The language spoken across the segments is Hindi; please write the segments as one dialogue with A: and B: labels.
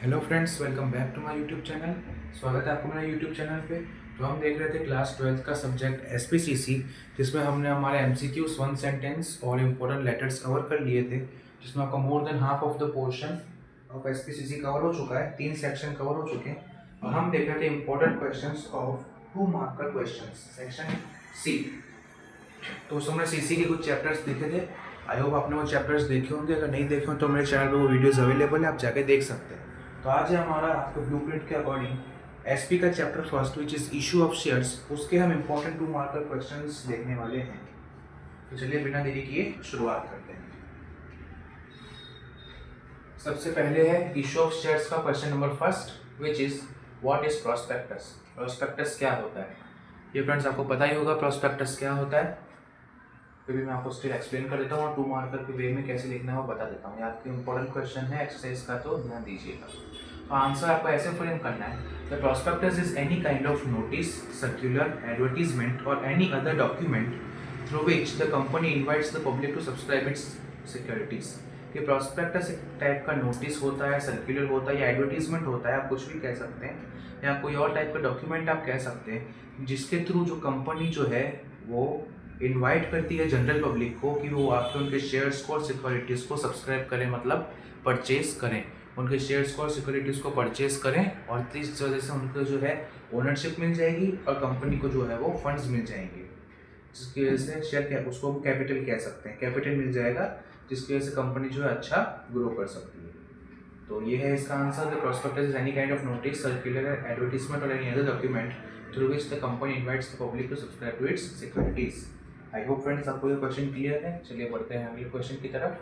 A: Hello friends, welcome back to my YouTube channel. स्वागत है आपको मेरे यूट्यूब चैनल पे। तो हम देख रहे थे क्लास 12th का सब्जेक्ट एसपीसीसी, जिसमें हमने हमारे एमसीक्यूज, वन सेंटेंस और इम्पोर्टेंट लेटर्स कवर कर लिए थे, जिसमें आपका more than half of the portion of SPCC cover हो चुका है। 3 सेक्शन कवर हो चुके हैं और हम देख रहे थे important questions of 2 marker questions, section C. तो उस हमने सीसी के कुछ चैप्टर्स देखे थे। आई होप आपने वो चैप्टर्स देखे होंगे। अगर नहीं देखे हो तो मेरे चैनल पर वो वीडियोस अवेलेबल है, आप जाके देख सकते हैं। तो आज है हमारा आपके ब्लूप्रिंट के अकॉर्डिंग एसपी का chapter first, which is issue of shares. उसके हम इंपॉर्टेंट 2 मार्कर क्वेश्चंस देखने वाले हैं। तो चलिए बिना देरी किए शुरुआत करते हैं। सबसे पहले है इशू ऑफ शेयर्स का question number first, which is what is prospectus. Prospectus क्या होता है? ये फ्रेंड्स आपको पता ही होगा प्रोस्पेक्टस क्या होता है। फिर भी मैं आपको स्टिल एक्सप्लेन कर देता हूँ और 2 मार्कर के वे में कैसे लिखना है वो बता देता हूँ। ये आपके इंपॉर्टेंट क्वेश्चन है एक्सरसाइज का, तो ध्यान दीजिएगा। तो आंसर आपको ऐसे फ्रेम करना है, the prospectus is any kind of notice, circular, advertisement और any other document through which the company invites the public to subscribe its securities. ये प्रोस्पेक्टस एक टाइप का नोटिस होता है, सर्कुलर होता है या एडवर्टीजमेंट होता है, आप कुछ भी कह सकते हैं, या कोई और टाइप का डॉक्यूमेंट आप कह सकते हैं, जिसके थ्रू जो कंपनी जो है वो इनवाइट करती है जनरल पब्लिक को कि वो आपके उनके शेयर्स को और सिक्योरिटीज़ को सब्सक्राइब करें, मतलब परचेज करें, उनके शेयर्स को और सिक्योरिटीज़ को परचेज करें, और इस वजह से उनको जो है ओनरशिप मिल जाएगी और कंपनी को जो है वो फंड्स मिल जाएंगे, जिसकी वजह से शेयर उसको हम कैपिटल कह सकते हैं, कैपिटल मिल जाएगा, जिसकी वजह से कंपनी जो है अच्छा ग्रो कर सकती है। तो ये है इसका answer. The prospectus is any kind of notice, circular, advertisement और any other document through which the company invites the public to subscribe to its securities. I hope friends आपको ये क्वेश्चन क्लियर है। चलिए बढ़ते हैं अगले क्वेश्चन की तरफ,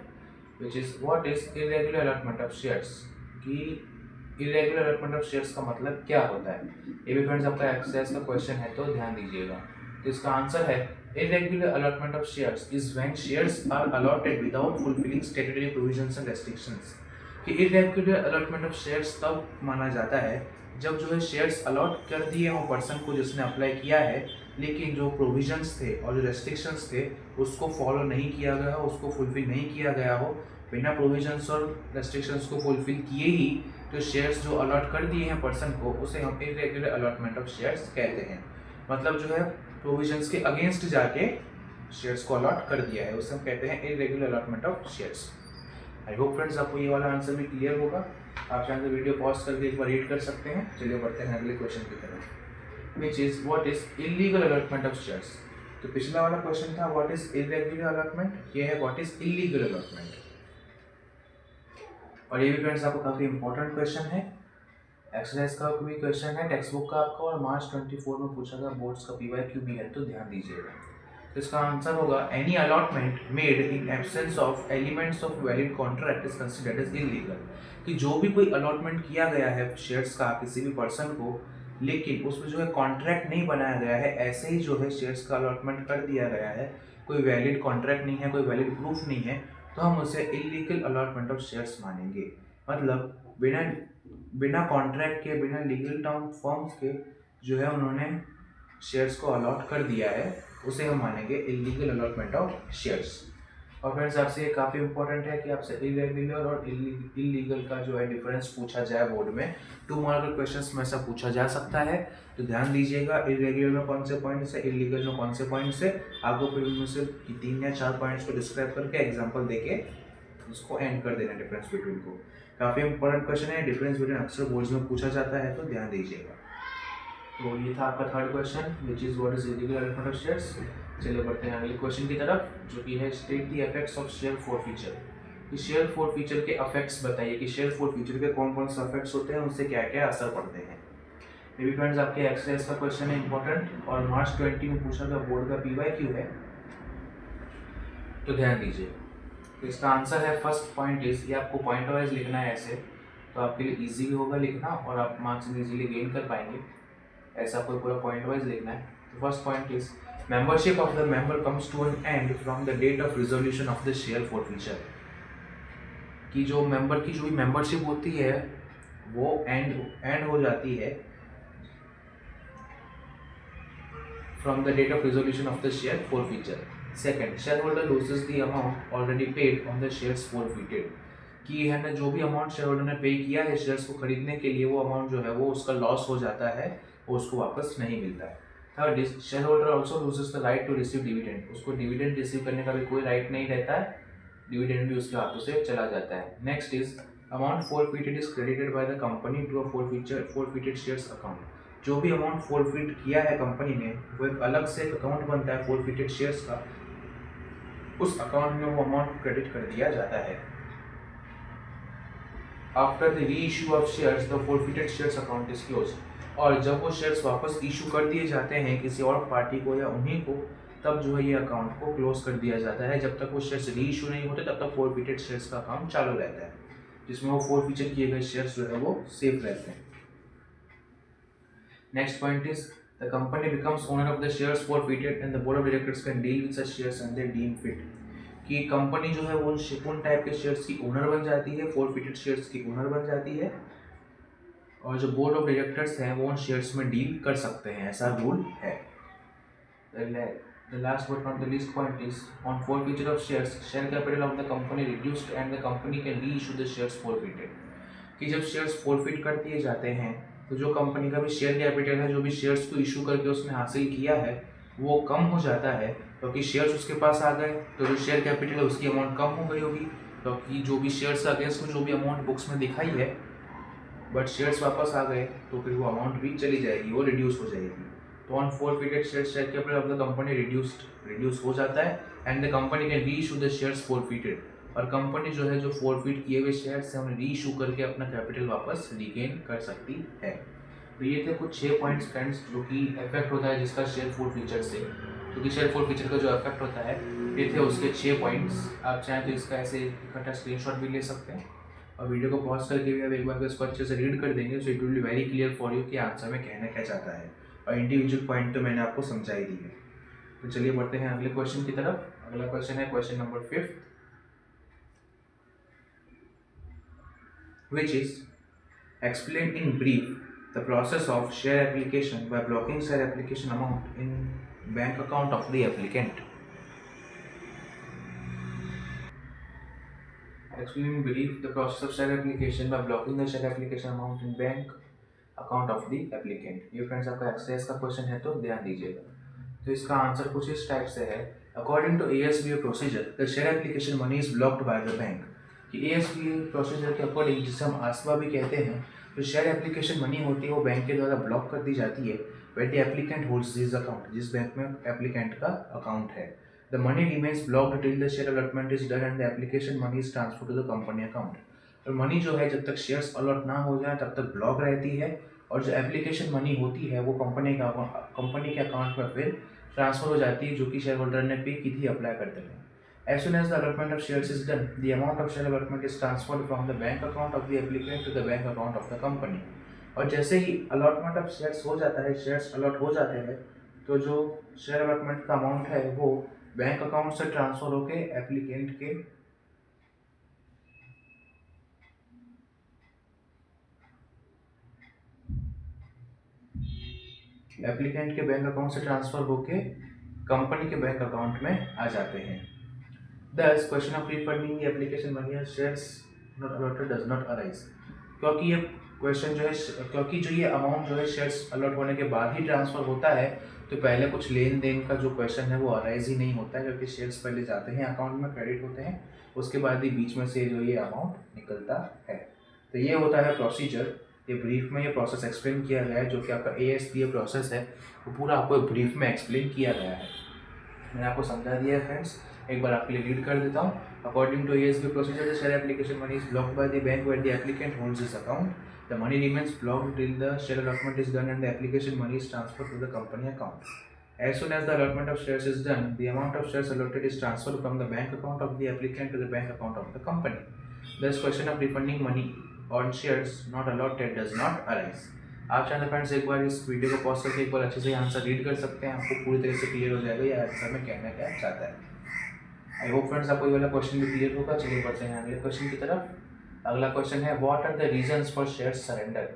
A: which is what is irregular allotment of shares. कि इरेगुलर अलॉटमेंट ऑफ शेयर्स का मतलब क्या होता है। ये भी फ्रेंड्स आपका एक्सरसाइज का क्वेश्चन है, तो ध्यान दीजिएगा। तो इसका आंसर है irregular allotment of shares is when shares are allotted without fulfilling statutory provisions and restrictions। कि irregular allotment of shares तब माना जाता है जब जो है शेयर्स अलॉट कर दिए हों पर्सन को जिसने अप्लाई किया है, लेकिन जो प्रोविजंस थे और जो रेस्ट्रिक्शंस थे उसको फॉलो नहीं किया गया हो, उसको फुलफिल नहीं किया गया हो। बिना प्रोविजंस और रेस्ट्रिक्शंस को फुलफिल किए ही जो शेयर्स जो अलॉट कर दिए हैं पर्सन को, उसे हम इरेगुलर अलॉटमेंट ऑफ शेयर्स कहते हैं। मतलब जो है प्रोविजंस के अगेंस्ट जाके शेयर्स को अलॉट कर दिया है, उसे हम कहते हैं irregular allotment of shares. I hope friends आपको ये वाला आंसर भी क्लियर होगा। आप चाहें तो वीडियो पॉज करके एक बार रीड कर सकते हैं। चलिए बढ़ते हैं अगले क्वेश्चन की तरफ, which is what is illegal allotment of shares. तो पिछला वाला क्वेश्चन था व्हाट इज इरेगुलर अलॉटमेंट, ये है व्हाट इज इलीगल अलॉटमेंट। और ये भी फ्रेंड्स आपको काफी इंपॉर्टेंट क्वेश्चन है, एक्सरसाइज का भी क्वेश्चन है, टेक्स्ट बुक का आपका, और मार्च 24 में पूछा गया, बोर्ड्स का पीवाईक्यू भी है, तो ध्यान दीजिएगा। तो इसका आंसर होगा any allotment made in absence of elements of valid contract is considered as illegal. कि जो भी कोई अलॉटमेंट किया गया है शेयर्स का किसी भी पर्सन को, लेकिन उसमें जो है कॉन्ट्रैक्ट नहीं बनाया गया है, ऐसे ही जो है शेयर्स का अलॉटमेंट कर दिया गया है, कोई वैलिड कॉन्ट्रैक्ट नहीं है, कोई वैलिड प्रूफ नहीं है, तो हम उसे इलीगल अलॉटमेंट ऑफ शेयर्स मानेंगे। मतलब बिना बिना कॉन्ट्रैक्ट के, बिना लीगल टर्म फॉर्म्स के जो है उन्होंने शेयर्स को अलॉट कर दिया है, उसे हम मानेंगे इलीगल अलॉटमेंट ऑफ शेयर्स। और फ्रेंड्स आपसे ये काफ़ी इंपॉर्टेंट है कि आपसे इरेगुलर और इलीगल का जो है डिफरेंस पूछा जाए बोर्ड में। 2 मार्कर क्वेश्चंस में ऐसा पूछा जा सकता है, तो ध्यान दीजिएगा। इरेगुलर में कौन से पॉइंट्स है, इलीगल में कौन से पॉइंट्स है, आपको फिर उनमें से 3 या 4 पॉइंट्स को डिस्क्राइब करके एग्जाम्पल देके उसको एंड कर देना डिफरेंस बिटवीन को। काफ़ी इंपॉर्टेंट क्वेश्चन है, डिफरेंस बिटवीन अक्सर बोर्ड्स में पूछा जाता है, तो ध्यान दीजिएगा। तो ये था आपका third question, which is what is illegal allotment of shares. चलिए बढ़ते हैं अगले क्वेश्चन की तरफ, जो कि है state the effects of share forfeiture. कि शेयर फॉरफीचर के इफेक्ट्स बताइए कि शेयर फॉरफीचर के कौन कौन से इफेक्ट्स होते हैं, उनसे क्या क्या असर पड़ते हैं। ये भी फ्रेंड्स आपके एक्सरसाइज का क्वेश्चन है इंपॉर्टेंट, और मार्च 20 में पूछा गया, बोर्ड का पीवाईक्यू है, तो ध्यान दीजिए। तो इसका आंसर है फर्स्ट पॉइंट इज, ये आपको पॉइंट वाइज लिखना है ऐसे, तो आपके लिए इजी भी होगा लिखना और आप मार्क्स इजीली गेन कर पाएंगे। ऐसा आपको पूरा पॉइंट वाइज लिखना है। तो first point is membership of the member comes to an end from the date of resolution of the share forfeiture. कि जो मेंबर की जो भी मेंबरशिप होती है वो एंड हो जाती है from the date of resolution of the share forfeiture. Second, share holder loses the amount already paid on the shares forfeited. कि है ना जो भी अमाउंट शेयर होल्डर ने पे किया है शेयर्स को खरीदने के लिए, वो अमाउंट जो है वो उसका लॉस हो जाता है, वो उसको वापस नहीं मिलता है। Third is share holder also loses the right to receive dividend, उसको डिविडेंड रिसीव करने का भी कोई राइट नहीं रहता है, डिविडेंड भी उसके हाथों से चला जाता है। Next is amount forfeited is credited by the company to a forfeited shares account. जो भी अमाउंट फोरफिट किया है कंपनी ने, वो एक अलग से एक अकाउंट बनता है फोरफिटेड शेयर्स का, उस अकाउंट में वो अमाउंट क्रेडिट कर दिया जाता है। After the reissue of shares the forfeited shares account is close, और जब वो शेयर्स वापस इशू कर दिए जाते हैं किसी और पार्टी को या उन्हीं को, तब जो है ये अकाउंट को क्लोज कर दिया जाता है। जब तक वो शेयर्स रीइश्यू नहीं होते तब तक फोरफिटेड शेयर्स का अकाउंट चालू रहता है, जिसमें वो फोरफिचर किए गए शेयर्स जो है वो सेफ रहते हैं। Next point is the company becomes owner of the shares forfeited and the board of directors can deal with such shares and they deem fit, कि कंपनी जो है वो उन टाइप के शेयर्स की ओनर बन जाती है, फोरफिटेड शेयर्स की ओनर बन जाती है, और जो बोर्ड ऑफ डायरेक्टर्स हैं वो उन शेयर्स में डील कर सकते हैं, ऐसा रूल है। The last but not the least point is on forfeiture of shares, share capital of the company reduced and the company can reissue the shares forfeited, कि जब शेयर्स फॉरफिट कर दिए जाते हैं तो जो कंपनी का भी शेयर कैपिटल है, जो भी शेयर्स को इशू करके उसने हासिल किया है, वो कम हो जाता है, क्योंकि शेयर्स उसके पास आ गए तो जो शेयर कैपिटल है उसकी अमाउंट कम हो गई होगी, क्योंकि जो भी शेयर्स के अगेंस्ट में जो भी अमाउंट बुक्स में दिखाई है, बट शेयर्स वापस आ गए तो फिर वो अमाउंट भी चली जाएगी, वो रिड्यूस हो जाएगी। तो on forfeited shares share capital of the company reduce हो जाता है and the company can reissue the shares forfeited, और कंपनी जो है जो फोरफिट किए हुए शेयर्स हैं उन्हें रीइशू करके अपना कैपिटल वापस रिगेन कर सकती है। तो ये थे कुछ 6 पॉइंट्स फ्रेंड्स जो कि इफेक्ट होता है जिसका शेयर फोरफिचर से, क्योंकि शेयर फोरफिचर का जो इफेक्ट होता है, ये थे उसके 6 पॉइंट्स। आप चाहें तो इसका ऐसे इकट्ठा स्क्रीनशॉट भी ले सकते हैं और वीडियो को पॉज करके भी आप एक बार इसको अच्छे से रीड कर देंगे, so it will be very clear for you कि आंसर में कहना क्या चाहता है, और इंडिविजुअल पॉइंट तो मैंने आपको समझा ही दी है। तो चलिए बढ़ते हैं अगले क्वेश्चन की तरफ। अगला क्वेश्चन है question number 5, which is explain in brief the process of share application by blocking share application amount in bank account of the applicant. Explain in brief the process of share application by blocking the share application amount in bank account of the applicant. ये फ्रेंड्स आपका एक्सरसाइज का क्वेश्चन है तो ध्यान दीजिएगा। तो इसका आंसर कुछ इस टाइप से है, according to ASBA procedure the share application money is blocked by the bank, कि ASBA प्रोसीजर के अकॉर्डिंग, जिसे हम आसवा भी कहते हैं, जो शेयर एप्लीकेशन मनी होती है वो बैंक के द्वारा ब्लॉक कर दी जाती है when the applicant holds this account, जिस बैंक में एप्लीकेंट का अकाउंट है। The money remains blocked till the share allotment is done and the application money is transfer to the company account. और मनी जो है जब तक शेयर्स अलॉट ना हो जाए तब तक ब्लॉक रहती है, और जो एप्लीकेशन मनी होती है वो कंपनी के अकाउंट में फिर ट्रांसफर हो जाती है, जो कि शेयर होल्डर ने पे की थी अप्लाई करते हुए। As soon as the allotment of shares is done, the amount of share allotment is transferred from the bank account of the applicant to the bank account of the company. और जैसे ही अलॉटमेंट ऑफ शेयर्स हो जाता है, शेयर्स अलॉट हो जाते हैं, तो जो शेयर अलॉटमेंट का अमाउंट है वो बैंक अकाउंट से ट्रांसफर होके एप्लीकेंट के बैंक अकाउंट से ट्रांसफर होके कंपनी के बैंक अकाउंट में आ जाते हैं। Thus, question of refunding the application money or shares not allotted does not arise. क्योंकि ये क्वेश्चन जो है, क्योंकि जो ये अमाउंट जो है शेयर्स अलॉट होने के बाद ही ट्रांसफर होता है, तो पहले कुछ लेन देन का जो क्वेश्चन है वो अराइज ही नहीं होता है, क्योंकि शेयर्स पहले जाते हैं अकाउंट में, क्रेडिट होते हैं, उसके बाद ही बीच में से जो ये अमाउंट निकलता है। तो ये होता है प्रोसीजर। ये ब्रीफ में ये प्रोसेस एक्सप्लेन किया गया है, जो कि आपका ASBA प्रोसेस है वो पूरा आपको ब्रीफ में एक्सप्लेन किया गया है। मैंने आपको समझा दिया है फ्रेंड्स, एक बार आपके लिए रीड कर देता हूँ। According to ASBA procedure the share application money is blocked by the bank when the applicant holds this account, the money remains blocked till the share allotment is done and the application money is transferred to the company account. As soon as the allotment of shares is done, the amount of shares allotted is transferred from the bank account of the applicant to the bank account of the company. Thus, question of refunding money on shares not allotted does not arise. आप चाहें तो फ्रेंड्स एक बार इस वीडियो को पॉज करके एक बार अच्छे से आंसर रीड कर सकते हैं, आपको पूरी तरह से क्लियर हो जाएगा ये आंसर में कहना क्या चाहता है। आई होप फ्रेंड्स आपको ये वाला क्वेश्चन भी क्लियर होगा। चलिए बढ़ते हैं अगले क्वेश्चन की तरफ। अगला क्वेश्चन है what are the reasons for share surrender.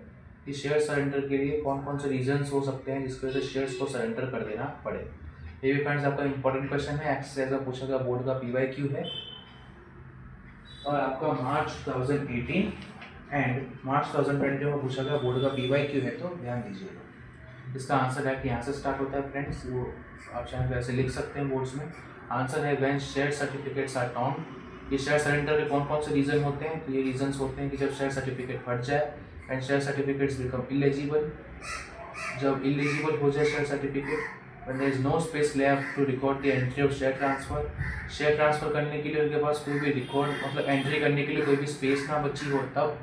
A: इस शेयर सरेंडर के लिए कौन कौन से रीजंस हो सकते हैं जिसकी वजह से शेयर्स को सरेंडर कर देना पड़े। ये भी फ्रेंड्स आपका इंपॉर्टेंट क्वेश्चन है, एक्सरसाइज में पूछा गया बोर्ड का PYQ है। और आपका मार्च 2018 एंड मार्च 2020 में पूछा गया बोर्ड का PYQ है, तो ध्यान दीजिएगा। इसका आंसर है कि यहाँ से स्टार्ट होता है फ्रेंड्स, वो आप चाहें तो ऐसे लिख सकते हैं बोर्ड्स में। आंसर है when share certificates are torn. ये शेयर सरेंडर के कौन कौन से रीज़न होते हैं? तो ये रीजंस होते हैं कि जब शेयर सर्टिफिकेट फट जाए and share certificates become illegible, जब इलिजिबल हो जाए share certificate, when there is no space left to record the entry of share transfer। Share transfer करने के लिए उनके पास कोई भी रिकॉर्ड मतलब एंट्री करने के लिए कोई भी स्पेस ना बची हो तब।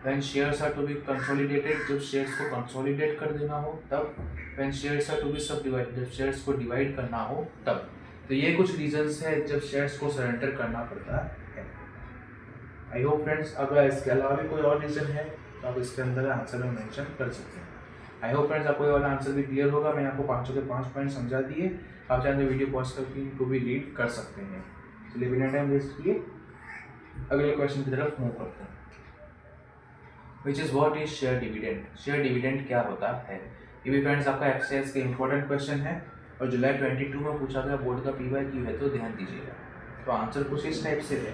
A: when shares are to be consolidated, जब शेयर्स को कंसोलिडेट कर देना हो तब। when shares are to be subdivided, जब शेयर्स को डिवाइड करना हो तब। तो ये कुछ रीजंस है जब शेयर्स को सरेंडर करना पड़ता है। आई होप फ्रेंड्स अगर इसके अलावा भी कोई और रीज़न है तो आप इसके अंदर आंसर में मेंशन कर सकते हैं। आई होप फ्रेंड्स आपको ये वाला आंसर भी क्लियर होगा। मैंने आपको 5 के 5 पॉइंट समझा दिए। आप चाहें तो वीडियो पॉज करके इनको भी रीड कर सकते हैं। चलिए बिना टाइम वेस्ट किए अगले क्वेश्चन की तरफ मूव करते हैं, which is what is share dividend. Share dividend क्या होता है? ये भी फ्रेंड्स आपका एक्सरसाइज के इंपॉर्टेंट क्वेश्चन है और जुलाई 22 में पूछा गया बोर्ड का PYQ है, तो ध्यान दीजिएगा। तो आंसर कुछ इस टाइप से है।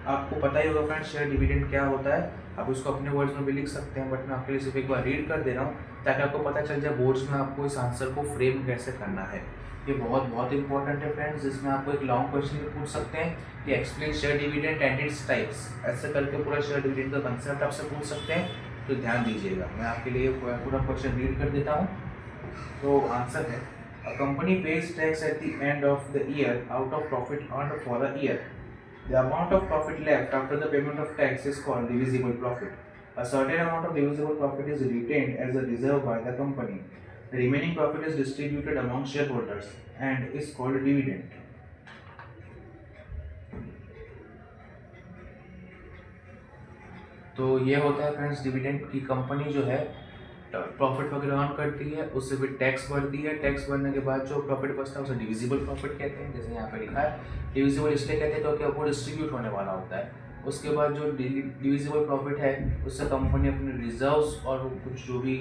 A: आपको पता ही होगा फ्रेंड्स शेयर डिविडेंड क्या होता है। आप उसको अपने वर्ड्स में भी लिख सकते हैं, बट मैं आपके लिए सिर्फ एक बार रीड कर दे रहा हूँ ताकि आपको पता चल जाए बोर्ड्स में आपको इस आंसर को फ्रेम कैसे करना है। ये बहुत इंपॉर्टेंट है फ्रेंड्स, जिसमें आपको एक लॉन्ग क्वेश्चन भी पूछ सकते हैं कि explain share dividend and its types, ऐसे करके पूरा शेयर डिविडेंड का कंसेप्ट आपसे पूछ सकते हैं। तो ध्यान दीजिएगा, मैं आपके लिए पूरा क्वेश्चन रीड कर देता हूँ। तो आंसर है a company page tax at the end of the year out of profit earned for a year. The amount of profit left after the payment of tax is called divisible profit. A certain amount of divisible profit is retained as a reserve by the company. The remaining profit is distributed among shareholders and is called dividend. तो ये होता है फ्रेंड्स डिविडेंड की कंपनी जो है प्रॉफिट वगैरह अर्न करती है, उससे भी टैक्स भरती है। टैक्स भरने के बाद जो प्रॉफिट बचता है उसे डिविजिबल प्रॉफिट कहते हैं, जैसे यहाँ पे लिखा है। डिविजिबल इसलिए कहते हैं क्योंकि वो डिस्ट्रीब्यूट होने वाला होता है। उसके बाद जो डिविजिबल प्रॉफिट है उससे कंपनी अपने रिजर्व्स और कुछ जो भी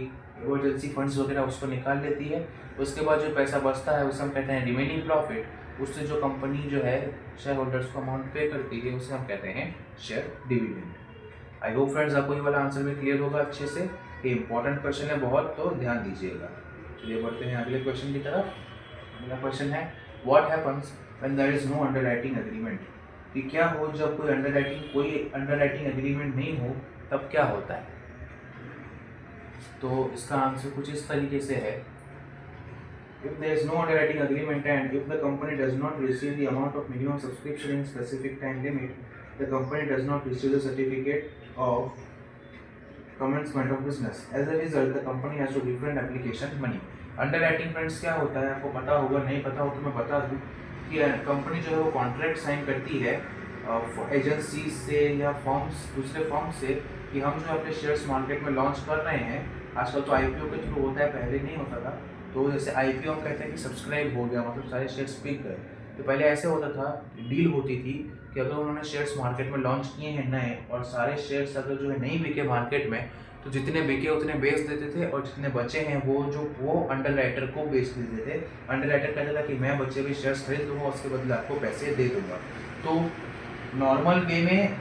A: इमरजेंसी फंड्स वगैरह उसको निकाल लेती है। उसके बाद जो पैसा बचता है उसे हम कहते हैं रिमेनिंग प्रॉफिट। उससे जो कंपनी जो है शेयर होल्डर्स को अमाउंट पे करती है उसे हम कहते हैं शेयर डिविडेंड। आई होप फ्रेंड्स आपको ये वाला आंसर में क्लियर होगा अच्छे से। ये इंपॉर्टेंट क्वेश्चन है बहुत, तो ध्यान दीजिएगा। चलिए बढ़ते हैं अगले क्वेश्चन की तरफ। अगला क्वेश्चन है what happens when there is no underwriting agreement. कि क्या हो जब कोई अंडरराइटिंग एग्रीमेंट नहीं हो तब क्या होता है? तो इसका आंसर कुछ इस तरीके से है। If there is no underwriting agreement and if the company does not receive the amount of minimum subscription in specific time limit, the company does not receive the certificate of commencement of business. As a result, the company has to refund application money. Underwriting friends क्या होता है आपको पता होगा, नहीं पता हो तो मैं बता दूं कि कंपनी जो है वो कॉन्ट्रैक्ट साइन करती है एजेंसी से या फॉर्म्स दूसरे फॉर्म से कि हम जो अपने शेयर्स मार्केट में लॉन्च कर रहे हैं। आजकल तो IPO के थ्रू होता है, पहले नहीं होता था। तो जैसे IPO हम कहते हैं कि सब्सक्राइब हो गया, मतलब सारे शेयर्स बिक गए। तो पहले ऐसे होता था, डील होती थी कि अगर उन्होंने शेयर्स मार्केट में लॉन्च किए हैं नए और सारे शेयर्स अगर जो है नहीं बिके मार्केट में, तो जितने बिके उतने बेच देते थे और जितने बचे हैं वो अंडरराइटर को बेच देते थे। अंडरराइटर कहता था कि मैं बचे हुए शेयर्स खरीद लूँगा, उसके बदले आपको पैसे दे दूँगा। तो नॉर्मल वे में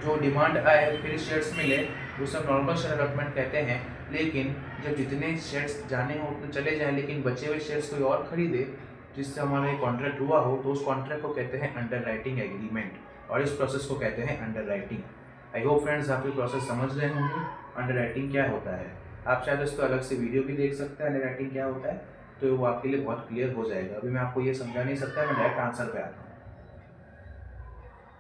A: जो डिमांड आए फिर शेयर्स मिले उसे हम नॉर्मल शेयर अलॉटमेंट कहते हैं। लेकिन जब जितने शेयर्स जाने हों उतने चले जाएँ लेकिन बचे हुए शेयर्स कोई और खरीदे जिससे हमारा एक कॉन्ट्रैक्ट हुआ हो, तो उस कॉन्ट्रैक्ट को कहते हैं अंडरराइटिंग एग्रीमेंट और इस प्रोसेस को कहते हैं अंडरराइटिंग। आई होप फ्रेंड्स आप ये प्रोसेस समझ रहे होंगे अंडरराइटिंग क्या होता है। आप शायद इस पर अलग से वीडियो भी देख सकते हैं अंडरराइटिंग क्या होता है, तो वो आपके लिए बहुत क्लियर हो जाएगा। अभी मैं आपको ये समझा नहीं सकता, मैं डायरेक्ट आंसर पे आता हूँ।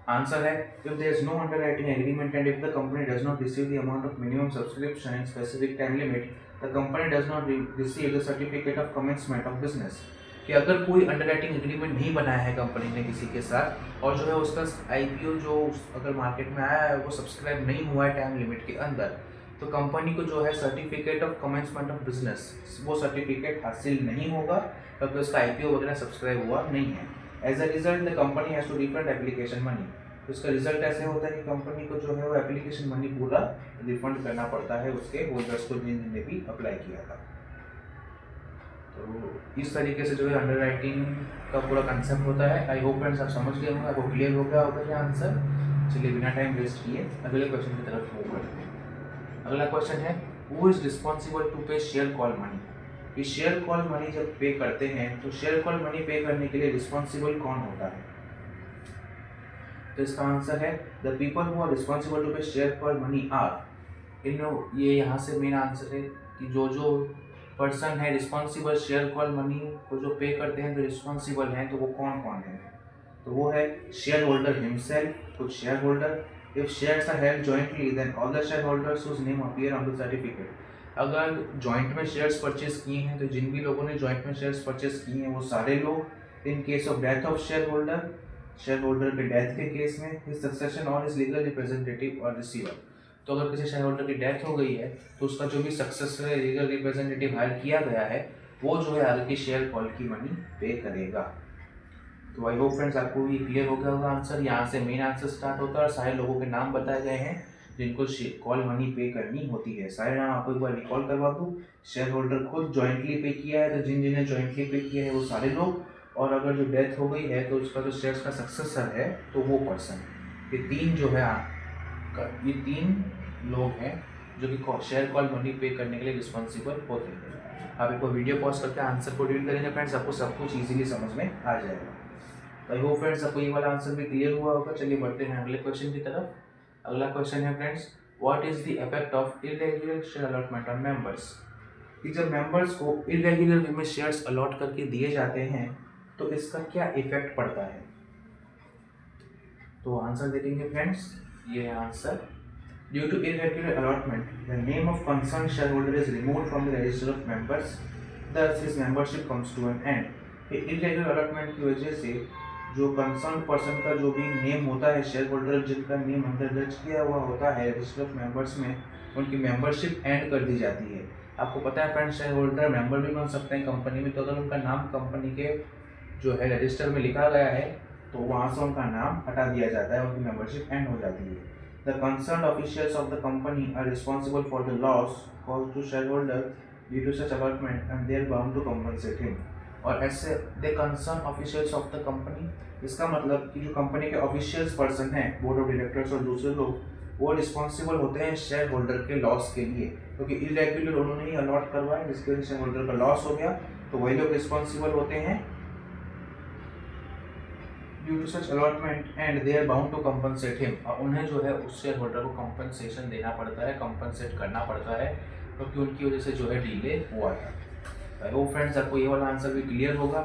A: आंसर है if there is no underwriting agreement and if the company does not receive the amount of minimum subscription in specific time limit, the company does not receive the certificate of commencement of business. कि अगर कोई अंडरराइटिंग एग्रीमेंट नहीं बनाया है कंपनी ने किसी के साथ और जो है उसका IPO जो अगर मार्केट में आया है वो सब्सक्राइब नहीं हुआ है टाइम लिमिट के अंदर, तो कंपनी को जो है certificate of commencement of business वो सर्टिफिकेट हासिल नहीं होगा क्योंकि उसका IPO वगैरह सब्सक्राइब हुआ नहीं है। As a result the company has to refund application money. तो इसका रिजल्ट ऐसे होता है कि कंपनी को जो है वो एप्लीकेशन मनी पूरा रिफंड करना पड़ता है उसके होल्डर्स को जिन्होंने भी अप्लाई किया था। तो इस तरीके से जो है अंडरराइटिंग का पूरा कंसेप्ट होता है। आई होप फ्रेंड्स आप समझ गए होंगे, आपको क्लियर हो गया होगा ये आंसर। चलिए बिना टाइम वेस्ट किए अगले क्वेश्चन की तरफ मूव करते हैं। अगला क्वेश्चन है who is responsible to pay share call money. ये शेयर कॉल मनी जब पे करते हैं तो शेयर कॉल मनी पे करने के लिए रिस्पॉन्सिबल कौन होता है? तो इसका आंसर है the people who are responsible to pay share call money are. ये यहाँ से मेन आंसर है कि जो पर्सन है रिस्पॉन्सिबल शेयर कॉल मनी को जो पे करते हैं, जो रिस्पॉन्सिबल हैं, तो वो कौन कौन है? तो वो है शेयर होल्डर हिमसेल्फ, कुछ share holder. If shares are held jointly then all the share holders whose name appear on the certificate. अगर जॉइंट में शेयर्स परचेज किए हैं तो जिन भी लोगों ने जॉइंट में शेयर्स परचेज किए हैं वो सारे लोग। In case of death of share holder के डेथ के केस में हिज सक्सेशन और हिज लीगल रिप्रेजेंटेटिव और रिसीवर। तो अगर किसी शेयर होल्डर की डेथ हो गई है तो उसका जो भी सक्सेसर है, लीगल रिप्रेजेंटेटिव हायर किया गया है, वो जो है आगे की शेयर कॉल की मनी पे करेगा। तो आई होप फ्रेंड्स आपको ये क्लियर हो गया होगा आंसर। यहाँ से मेन आंसर स्टार्ट होता है और सारे लोगों के नाम बताए गए हैं जिनको कॉल मनी पे करनी होती है। सारे नाम आपको एक बार रिकॉल करवा दूँ। शेयर होल्डर खुद जॉइंटली पे किया है तो जिन्हें जॉइंटली पे किया है वो सारे लोग, और अगर जो डेथ हो गई है तो उसका जो शेयर्स का सक्सेसर है तो वो पर्सन। ये तीन जो है ये तीन लोग हैं जो कि शेयर कॉल मनी पे करने के लिए रिस्पॉन्सिबल होते हैं। आप एक बार वीडियो पॉज करके आंसर को रीड करेंगे फ्रेंड्स, आपको सब कुछ इजीली समझ में आ जाएगा। आई होप फ्रेंड्स आपको ये वाला आंसर भी क्लियर हुआ होगा। चलिए बढ़ते हैं अगले क्वेश्चन की तरफ। अगला क्वेश्चन है friends what is the effect of irregular share allotment on members. कि जब मेंबर्स को इरेगुलर वे में शेयर्स अलॉट करके दिए जाते हैं तो इसका क्या इफेक्ट पड़ता है? तो आंसर देखेंगे फ्रेंड्स। ये answer due to irregular allotment, the name of concerned shareholder is removed from the register of members, thus his membership comes to an end. irregular allotment की वजह से जो कंसर्न पर्सन का जो भी नेम होता है, शेयर होल्डर जिनका नेम अंदर दर्ज किया हुआ होता है रजिस्टर ऑफ मेंबर्स में, उनकी मेंबरशिप एंड कर दी जाती है। आपको पता है फ्रेंड्स शेयर होल्डर मेंबर भी बन सकते हैं कंपनी में, तो अगर उनका नाम कंपनी के जो है रजिस्टर में लिखा गया है तो वहाँ से उनका नाम हटा दिया जाता है, उनकी मेंबरशिप एंड हो जाती है। The concerned officials of the company are responsible for the loss caused to shareholder due to such allotment and they are bound to compensate him. और ऐसे the concerned officials of the company, इसका मतलब कि जो कंपनी के ऑफिशियल्स पर्सन हैं, बोर्ड ऑफ डायरेक्टर्स और दूसरे लोग, वो रिस्पॉन्सिबल होते हैं शेयर होल्डर के लॉस के लिए, क्योंकि इरेगुलर उन्होंने ही अलॉट करवाया जिसकी वजह से शेयर होल्डर का लॉस हो गया, तो वही लोग रिस्पॉन्सिबल होते हैं due to such allotment and they are bound to compensate him. और उन्हें जो है उस शेयर होल्डर को कंपनसेशन देना पड़ता है, कंपनसेट करना पड़ता है, क्योंकि उनकी वजह से जो है डिले हुआ था। आई होप फ्रेंड्स आपको ये वाला आंसर भी क्लियर होगा।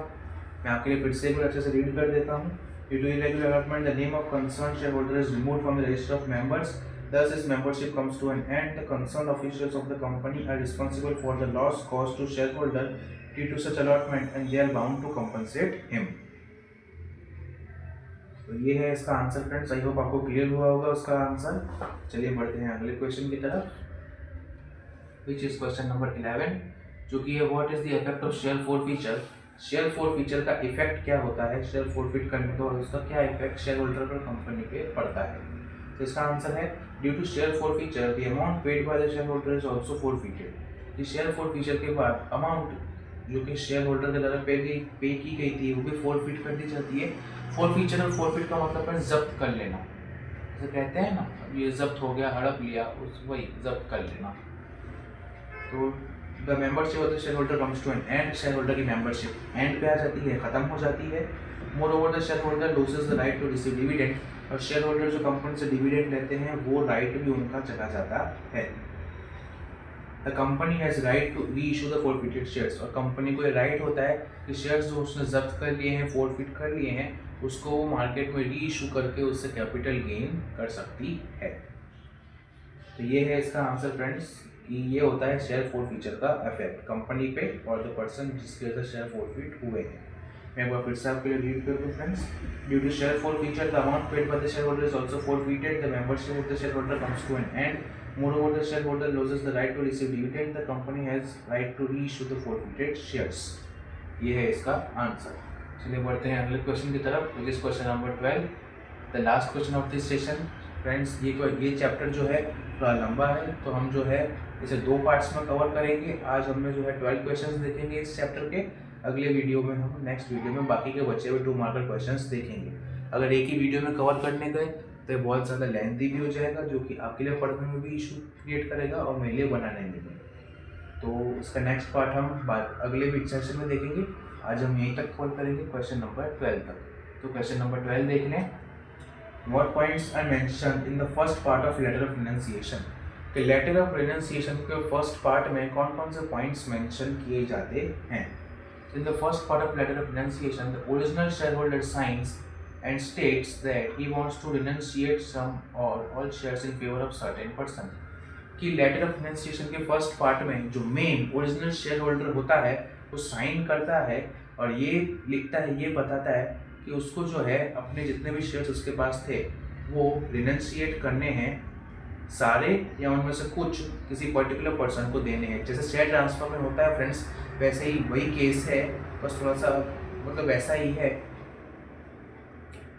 A: मैं आपके लिए फिर से भी अच्छे से रीड कर देता हूँ। Due to irregular allotment the name of concern share holder is removed from the register of members, thus his membership comes to an end. The concerned officials of the company are responsible for the loss caused to shareholder due to such allotment and they are bound to compensate him. तो ये है इसका आंसर फ्रेंड्स। आई होप आपको क्लियर हुआ होगा उसका आंसर। चलिए बढ़ते हैं अगले क्वेश्चन की तरफ, विच इज क्वेश्चन नंबर 11, जो कि है what is the effect of share forfeiture. Share forfeiture का इफेक्ट क्या होता है? शेयर फॉरफीट करने के बाद उसका क्या इफेक्ट शेयर होल्डर पर कंपनी पे पड़ता है? तो इसका आंसर है due to share forfeiture the amount paid by the share holder is also forfeited. कि शेयर फॉरफीचर के बाद अमाउंट जो कि शेयर होल्डर के द्वारा पे की गई थी वो भी फॉरफीट कर दी जाती है। फॉरफीचर और फॉरफीट का मतलब है जब्त कर लेना, जैसे कहते हैं ना ये जब्त हो गया, हड़प लिया, उस वही जब्त कर लेना। तो the membership of the share holder comes to an end, shareholder की मेंबरशिप एंड पे आ जाती है, खत्म हो जाती है। Moreover the share holder loses the right to receive dividend, और शेयर होल्डर जो कंपनी से डिविडेंड लेते हैं वो राइट भी उनका चला जाता है। The company has right to reissue the forfeited shares, और कंपनी को ये राइट होता है कि शेयर्स जो उसने जब्त कर लिए हैं, फॉरफिट कर लिए हैं, उसको वो मार्केट में री इशू करके उससे कैपिटल गेन कर सकती है। तो ये है इसका आंसर फ्रेंड्स, कि ये होता है शेयर फॉरफीचर का इफेक्ट कंपनी पे और द पर्सन जिसकी वजह से शेयर फॉरफिट हुए हैं। मैं एक बार फिर से आपके लिए रीड कर दूँ friends. Due to share forfeiture the amount paid by the share holder is also forfeited, the membership of the share holder comes to an end, moreover the shareholder loses the right to receive dividend, the company has right to reissue the forfeited shares। ये है इसका आंसर। चलिए बढ़ते हैं अगले क्वेश्चन की तरफ, which is question number 12, the last question of this session. Friends ये चैप्टर जो है थोड़ा लंबा है, तो हम जो है इसे 2 पार्ट्स में कवर करेंगे। आज हमने जो है 12 क्वेश्चंस देखेंगे इस चैप्टर के, अगले वीडियो में हम नेक्स्ट वीडियो में बाकी के बचे हुए 2 मार्कर क्वेश्चंस देखेंगे। अगर एक ही वीडियो में कवर करने गए तो ये बहुत ज़्यादा लेंथी भी हो जाएगा, जो कि आपके लिए पढ़ने में भी इशू क्रिएट करेगा और मेरे लिए बनाने में भी। तो इसका नेक्स्ट पार्ट हम अगले वीक सेशन में देखेंगे। आज हम यहीं तक कॉल करेंगे क्वेश्चन नंबर 12 तक। तो क्वेश्चन नंबर 12 देख लें। What points are mentioned in the first part of letter of renunciation? कि लेटर ऑफ रिनंसिएशन के फर्स्ट पार्ट में कौन कौन से पॉइंट्स मेंशन किए जाते हैं। In the first part of letter of renunciation, the original shareholder signs and states that he wants to renunciate some or all shares in favor of certain person. कि लेटर ऑफ रिनंसिएशन के फर्स्ट पार्ट में जो मेन ओरिजिनल शेयर होल्डर होता है वो साइन करता है और ये लिखता है, ये बताता है कि उसको जो है अपने जितने भी शेयर्स उसके पास थे वो रिनंसिएट करने हैं सारे, या उनमें से कुछ किसी पर्टिकुलर पर्सन को देने हैं। जैसे शेयर ट्रांसफर में होता है फ्रेंड्स, वैसे ही वही केस है, बस थोड़ा सा मतलब वैसा ही है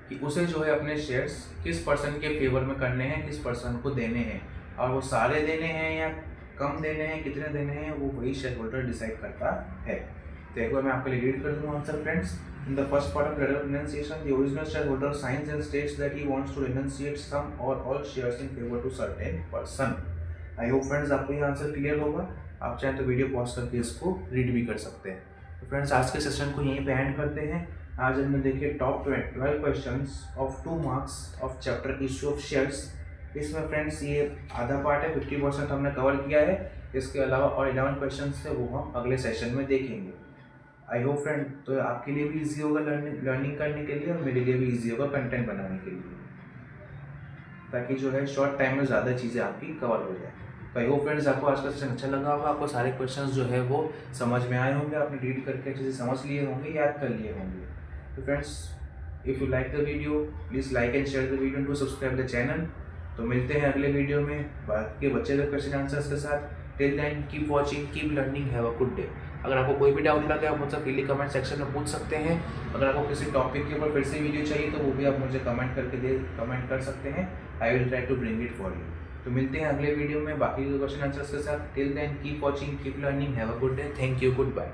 A: कि उसे जो है अपने शेयर्स किस पर्सन के फेवर में करने हैं, किस पर्सन को देने हैं, और वो सारे देने हैं या कम देने हैं, कितने देने हैं, वो वही शेयर होल्डर डिसाइड करता है। तो एक बार मैं आपके लिए रीड कर दूंगा answer friends. In the first part of letter of renunciation, the original shareholder signs and states that he wants to renunciate some or all shares in favor to certain person. I hope friends आपको ये आंसर क्लियर होगा। आप चाहें तो वीडियो पॉज करके इसको रीड भी कर सकते हैं। तो फ्रेंड्स आज के सेशन को यहीं पे एंड करते हैं। आज हमने देखे top 12 questions of 2 marks of chapter issue of shares. इसमें फ्रेंड्स ये आधा पार्ट है, 50% हमने कवर किया है। इसके अलावा और 11 क्वेश्चन थे वो हम अगले सेशन में देखेंगे। आई होप फ्रेंड तो आपके लिए भी इजी होगा लर्निंग करने के लिए और मेरे लिए भी इजी होगा कंटेंट बनाने के लिए, ताकि जो है शॉर्ट टाइम में ज़्यादा चीज़ें आपकी कवर हो जाए। तो आई होप फ्रेंड्स आपको आज का सेशन अच्छा लगा होगा, आपको सारे क्वेश्चंस जो है वो समझ में आए होंगे, आपने रीड करके अच्छे से समझ लिए होंगे, याद कर लिए होंगे। तो friends if you like the video please like and share the video to subscribe the channel. तो मिलते हैं अगले वीडियो में बाकी के बच्चे के क्वेश्चन आंसर्स के साथ। Till then keep watching, keep learning, have a good day. अगर आपको कोई भी डाउट लगे आप मुझसे फ्रीली कमेंट सेक्शन में पूछ सकते हैं। अगर आपको किसी टॉपिक के ऊपर फिर से वीडियो चाहिए तो वो भी आप मुझे कमेंट कर सकते हैं। I will try to bring it for you. तो मिलते हैं अगले वीडियो में बाकी के क्वेश्चन आंसर्स के साथ। Till then keep watching, keep learning, have a good day. Thank you, good bye.